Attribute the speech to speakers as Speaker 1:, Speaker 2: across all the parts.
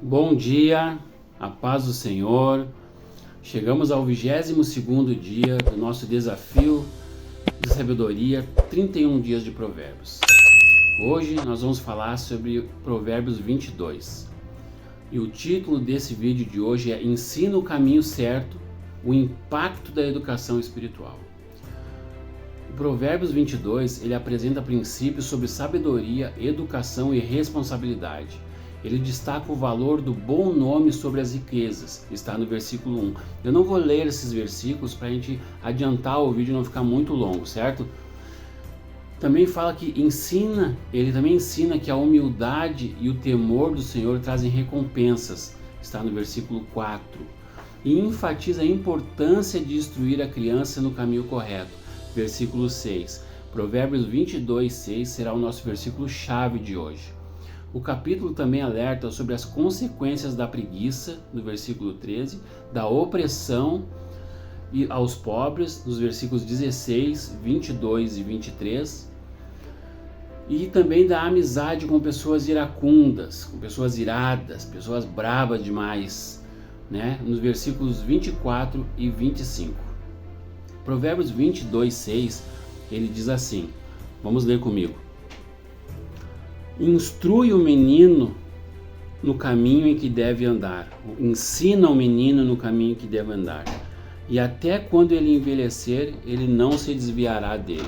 Speaker 1: Bom dia, a paz do Senhor. Chegamos ao 22º dia do nosso desafio de sabedoria, 31 dias de Provérbios. Hoje nós vamos falar sobre Provérbios 22. E o título desse vídeo de hoje é Ensina o caminho certo, o impacto da educação espiritual. O Provérbios 22, ele apresenta princípios sobre sabedoria, educação e responsabilidade. Ele destaca o valor do bom nome sobre as riquezas, está no versículo 1. Eu não vou ler esses versículos para a gente adiantar o vídeo e não ficar muito longo, certo? Também fala que ele também ensina que a humildade e o temor do Senhor trazem recompensas, está no versículo 4. E enfatiza a importância de instruir a criança no caminho correto, versículo 6. Provérbios 22, 6 será o nosso versículo-chave de hoje. O capítulo também alerta sobre as consequências da preguiça, no versículo 13, da opressão aos pobres, nos versículos 16, 22 e 23, e também da amizade com pessoas iracundas, com pessoas iradas, pessoas bravas demais, né? Nos versículos 24 e 25. Provérbios 22, 6, ele diz assim, vamos ler comigo. Instrui o menino no caminho em que deve andar, ensina o menino no caminho em que deve andar, e até quando ele envelhecer, ele não se desviará dele.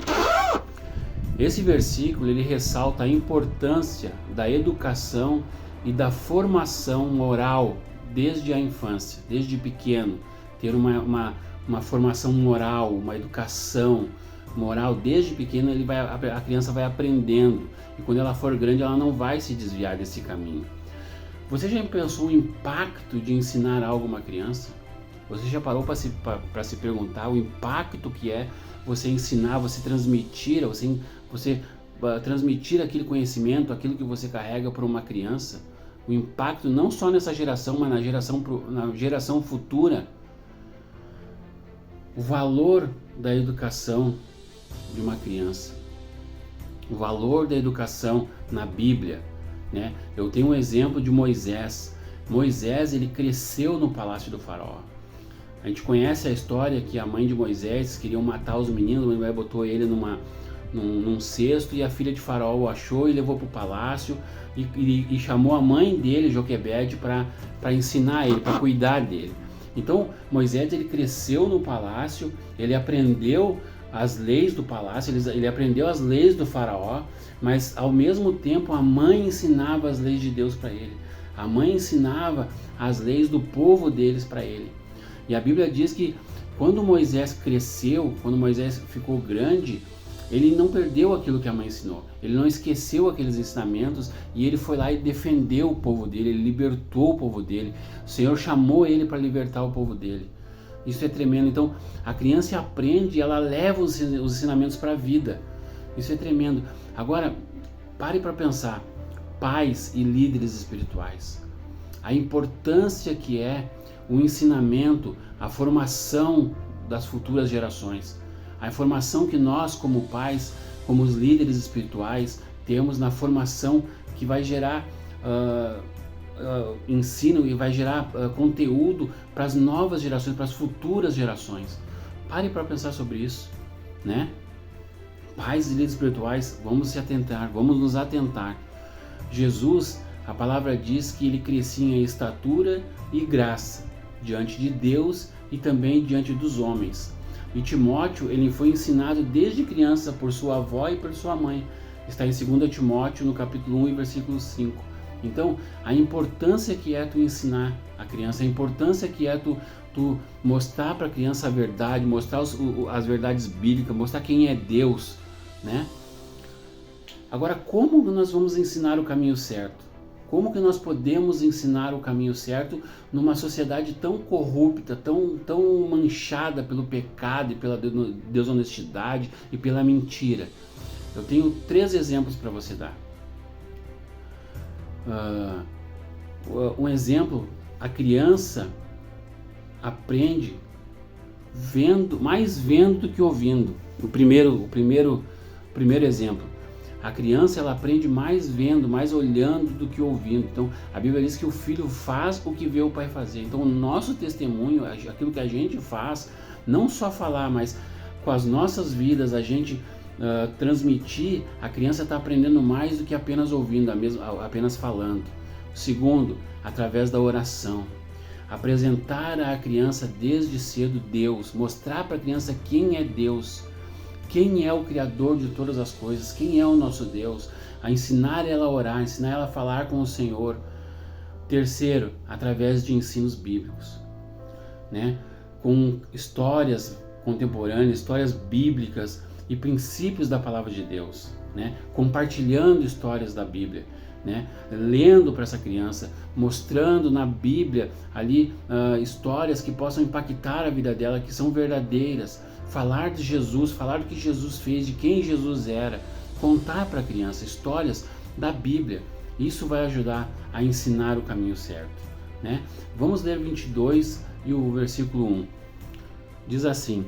Speaker 1: Esse versículo ele ressalta a importância da educação e da formação moral desde a infância, desde pequeno, ter uma formação moral, uma educação moral desde pequeno, a criança vai aprendendo, e quando ela for grande ela não vai se desviar desse caminho. Você já pensou o impacto de ensinar algo a uma criança? Você já parou para se perguntar o impacto que é você ensinar, você transmitir aquele conhecimento, aquilo que você carrega para uma criança? O impacto não só nessa geração, mas na geração futura. O valor da educação de uma criança, o valor da educação na Bíblia, né? Eu tenho um exemplo de Moisés. Moisés, ele cresceu no palácio do faraó. A gente conhece a história que a mãe de Moisés queria matar os meninos, Moisés botou ele num cesto, e a filha de faraó o achou e levou para o palácio e chamou a mãe dele, Joquebede, para ensinar ele, para cuidar dele. Então Moisés, ele cresceu no palácio, ele aprendeu as leis do palácio, ele aprendeu as leis do faraó, mas ao mesmo tempo a mãe ensinava as leis de Deus para ele. A mãe ensinava as leis do povo deles para ele. E a Bíblia diz que quando Moisés cresceu, quando Moisés ficou grande, ele não perdeu aquilo que a mãe ensinou. Ele não esqueceu aqueles ensinamentos, e ele foi lá e defendeu o povo dele, ele libertou o povo dele. O Senhor chamou ele para libertar o povo dele. Isso é tremendo. Então a criança aprende e ela leva os ensinamentos para a vida. Isso é tremendo. Agora pare para pensar, pais e líderes espirituais, a importância que é o ensinamento, a formação das futuras gerações, a informação que nós como pais, como os líderes espirituais, temos na formação que vai gerar ensino e vai gerar conteúdo para as novas gerações, para as futuras gerações. Pare para pensar sobre isso, né? Pais e líderes espirituais, vamos nos atentar. Jesus, a palavra diz que ele crescia em estatura e graça diante de Deus e também diante dos homens. E Timóteo, ele foi ensinado desde criança por sua avó e por sua mãe. Está em 2 Timóteo, no capítulo 1 e versículo 5. Então, a importância que é tu ensinar a criança, a importância que é tu mostrar para a criança a verdade, mostrar as verdades bíblicas, mostrar quem é Deus, né? Agora, como nós vamos ensinar o caminho certo? Como que nós podemos ensinar o caminho certo numa sociedade tão corrupta, tão manchada pelo pecado e pela desonestidade e pela mentira? Eu tenho 3 exemplos para você dar. Um exemplo, a criança aprende mais vendo do que ouvindo. O primeiro exemplo, A criança ela aprende mais vendo, mais olhando do que ouvindo. Então a Bíblia diz que o filho faz o que vê o pai fazer. Então o nosso testemunho, aquilo que a gente faz, não só falar, mas com as nossas vidas a gente transmitir, a criança está aprendendo mais do que apenas ouvindo, apenas falando. Segundo, através da oração. Apresentar à criança desde cedo Deus, mostrar para a criança quem é Deus, quem é o Criador de todas as coisas, quem é o nosso Deus, a ensinar ela a orar, ensinar ela a falar com o Senhor. Terceiro, através de ensinos bíblicos, né? Com histórias contemporâneas, histórias bíblicas e princípios da palavra de Deus, né? Compartilhando histórias da Bíblia, né? Lendo para essa criança, mostrando na Bíblia ali histórias que possam impactar a vida dela, que são verdadeiras. Falar de Jesus, falar do que Jesus fez, de quem Jesus era, contar para a criança histórias da Bíblia. Isso vai ajudar a ensinar o caminho certo, né? Vamos ler 22 e o versículo 1. Diz assim: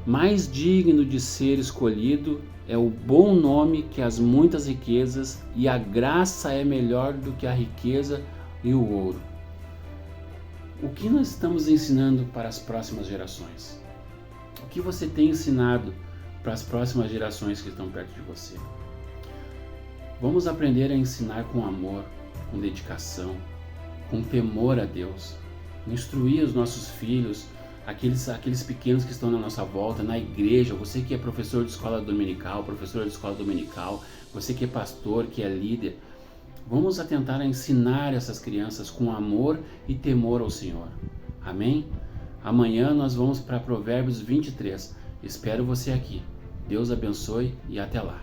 Speaker 1: mais digno de ser escolhido é o bom nome que as muitas riquezas, e a graça é melhor do que a riqueza e o ouro. O que nós estamos ensinando para as próximas gerações? O que você tem ensinado para as próximas gerações que estão perto de você? Vamos aprender a ensinar com amor, com dedicação, com temor a Deus. Instruir os nossos filhos, aqueles pequenos que estão na nossa volta, na igreja, você que é professor de escola dominical, professora de escola dominical, você que é pastor, que é líder. Vamos tentar ensinar essas crianças com amor e temor ao Senhor. Amém? Amanhã nós vamos para Provérbios 23. Espero você aqui. Deus abençoe e até lá.